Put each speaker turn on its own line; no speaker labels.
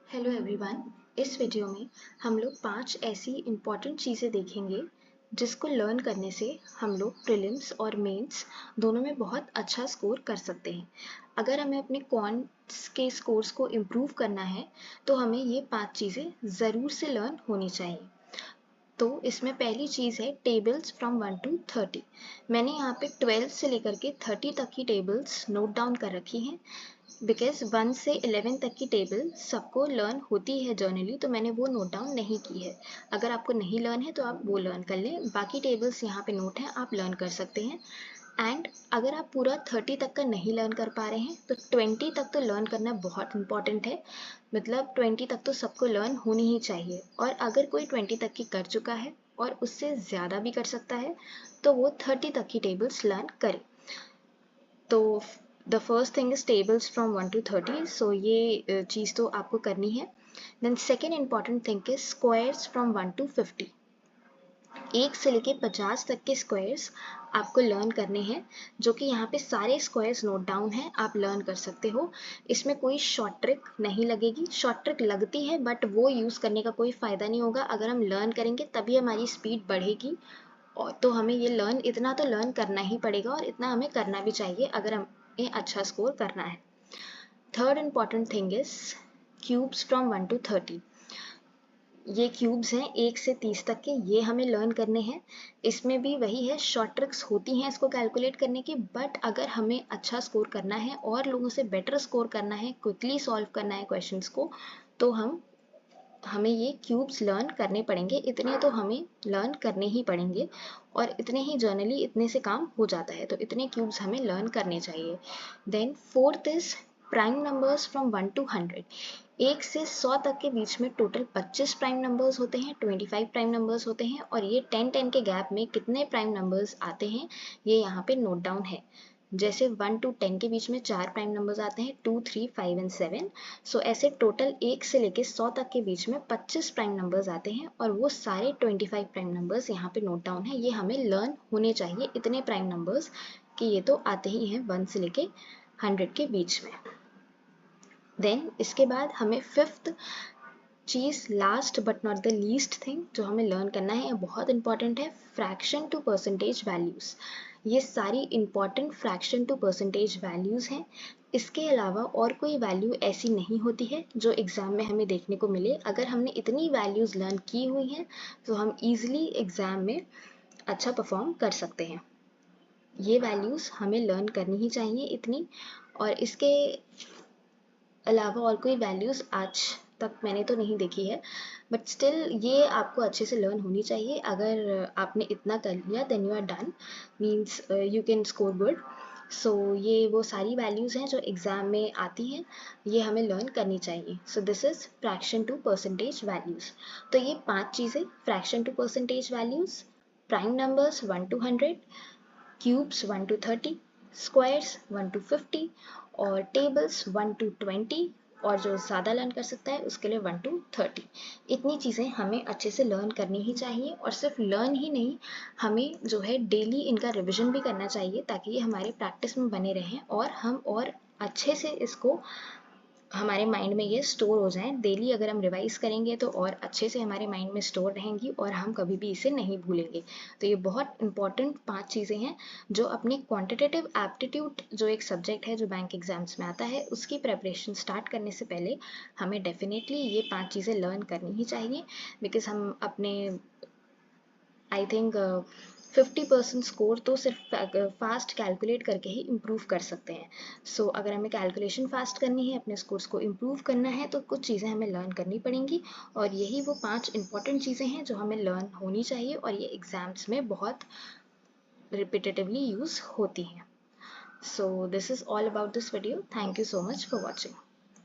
Hello everyone. इस video में हम लोग 5 ऐसी इम्पॉर्टेंट चीज़ें देखेंगे जिसको लर्न करने से हम लोग प्रीलिम्स और मेंस दोनों में बहुत अच्छा स्कोर कर सकते हैं। अगर हमें अपने क्वांट्स के स्कोर्स को इम्प्रूव करना है तो हमें ये 5 चीज़ें ज़रूर से लर्न होनी चाहिए। तो इसमें पहली चीज़ है टेबल्स फ्रॉम 1 to 30। मैंने यहाँ पे 12 से लेकर के 30 तक की टेबल्स नोट डाउन कर रखी हैं बिकॉज 1 से 11 तक की टेबल सबको लर्न होती है जर्नली, तो मैंने वो नोट डाउन नहीं की है। अगर आपको नहीं लर्न है तो आप वो लर्न कर लें, बाकी टेबल्स यहाँ पे नोट हैं, आप लर्न कर सकते हैं। एंड अगर आप पूरा 30 तक का नहीं लर्न कर पा रहे हैं तो 20 तक तो लर्न करना बहुत इंपॉर्टेंट है। मतलब 20 तक तो सबको लर्न होनी ही चाहिए, और अगर कोई 20 तक की कर चुका है और उससे ज़्यादा भी कर सकता है तो वो 30 तक की टेबल्स लर्न करे। तो the first thing is tables from 1 to 30, so ये चीज़ तो आपको करनी है। Then second important thing is squares from 1 to 50। 1 से लेके 50 तक के स्क्वायर्स आपको लर्न करने हैं, जो कि यहाँ पे सारे स्क्वायर्स नोट डाउन हैं, आप लर्न कर सकते हो। इसमें कोई शॉर्ट ट्रिक नहीं लगेगी, शॉर्ट ट्रिक लगती है बट वो यूज़ करने का कोई फ़ायदा नहीं होगा। अगर हम लर्न करेंगे तभी हमारी स्पीड बढ़ेगी, और तो हमें ये लर्न इतना तो लर्न करना ही पड़ेगा, और इतना हमें करना भी चाहिए अगर हमें अच्छा स्कोर करना है। Third important thing is cubes from 1 to 30। ये क्यूब्स हैं 1 से 30 तक के, ये हमें लर्न करने हैं। इसमें भी वही है, शॉर्ट ट्रिक्स होती हैं इसको कैलकुलेट करने की, बट अगर हमें अच्छा स्कोर करना है और लोगों से बेटर स्कोर करना है, क्विकली सॉल्व करना है क्वेश्चंस को, तो हमें ये क्यूब्स लर्न करने पड़ेंगे। इतने तो हमें लर्न करने ही पड़ेंगे, और इतने ही जर्नली इतने से काम हो जाता है, तो इतने क्यूब्स हमें लर्न करने चाहिए। Then fourth is prime numbers from 1 to 100। 1 से 100 तक के बीच में टोटल 25 प्राइम नंबर्स होते हैं, 25 प्राइम नंबर्स होते हैं, और ये 10-10 के गैप में कितने प्राइम नंबर्स आते हैं ये यहाँ पे नोट डाउन है। जैसे 1 to 10 के बीच में 4 प्राइम नंबर्स आते हैं, 2, 3, 5 एंड 7। सो ऐसे टोटल 1 से लेके 100 तक के बीच में 25 प्राइम नंबर्स आते हैं, और वो सारे 25 प्राइम नंबर्स यहाँ पे नोट डाउन है। ये हमें लर्न होने चाहिए, इतने प्राइम नंबर्स कि ये तो आते ही हैं 1 से लेके 100 के बीच में। देन इसके बाद हमें fifth cheese, last but not the least thing जो हमें लर्न करना है, बहुत इंपॉर्टेंट है, फ्रैक्शन टू परसेंटेज वैल्यूज़। ये सारी important fraction to percentage values हैं। इसके अलावा और कोई वैल्यू ऐसी नहीं होती है जो एग्ज़ाम में हमें देखने को मिले। अगर हमने इतनी वैल्यूज़ लर्न की हुई हैं तो हम ईज़िली एग्ज़ाम में अच्छा परफॉर्म कर सकते हैं। ये वैल्यूज़ हमें लर्न करनी ही चाहिए इतनी, और इसके अलावा और कोई वैल्यूज़ आज तक मैंने तो नहीं देखी है, बट स्टिल ये आपको अच्छे से लर्न होनी चाहिए। अगर आपने इतना कर लिया then you are done, means you can score good. So ये वो सारी वैल्यूज़ हैं जो एग्ज़ाम में आती हैं, ये हमें लर्न करनी चाहिए। So this is fraction to percentage values. तो ये 5 चीज़ें, fraction to percentage values, prime numbers 1 to 100, cubes 1 to 30, squares 1 to 50, और टेबल्स 1 to 20, और जो ज़्यादा लर्न कर सकता है उसके लिए 1 to 30। इतनी चीज़ें हमें अच्छे से लर्न करनी ही चाहिए, और सिर्फ लर्न ही नहीं, हमें जो है डेली इनका रिविजन भी करना चाहिए ताकि ये हमारे प्रैक्टिस में बने रहें, और हम और अच्छे से इसको हमारे माइंड में ये स्टोर हो जाएं। डेली अगर हम रिवाइज करेंगे तो और अच्छे से हमारे माइंड में स्टोर रहेंगी, और हम कभी भी इसे नहीं भूलेंगे। तो ये बहुत इंपॉर्टेंट 5 चीज़ें हैं जो अपने क्वांटिटेटिव एप्टीट्यूड, जो एक सब्जेक्ट है जो बैंक एग्जाम्स में आता है, उसकी प्रेपरेशन स्टार्ट करने से पहले हमें डेफिनेटली ये 5 चीज़ें लर्न करनी ही चाहिए। बिकॉज हम अपने आई थिंक 50% स्कोर तो सिर्फ फास्ट कैलकुलेट करके ही इम्प्रूव कर सकते हैं। सो अगर हमें कैलकुलेशन फास्ट करनी है, अपने स्कोर्स को इम्प्रूव करना है, तो कुछ चीज़ें हमें लर्न करनी पड़ेंगी, और यही वो 5 इंपॉर्टेंट चीज़ें हैं जो हमें लर्न होनी चाहिए, और ये एग्ज़ाम्स में बहुत रिपीटेटिवली यूज़ होती हैं। सो this is all about this video. Thank you so much for watching.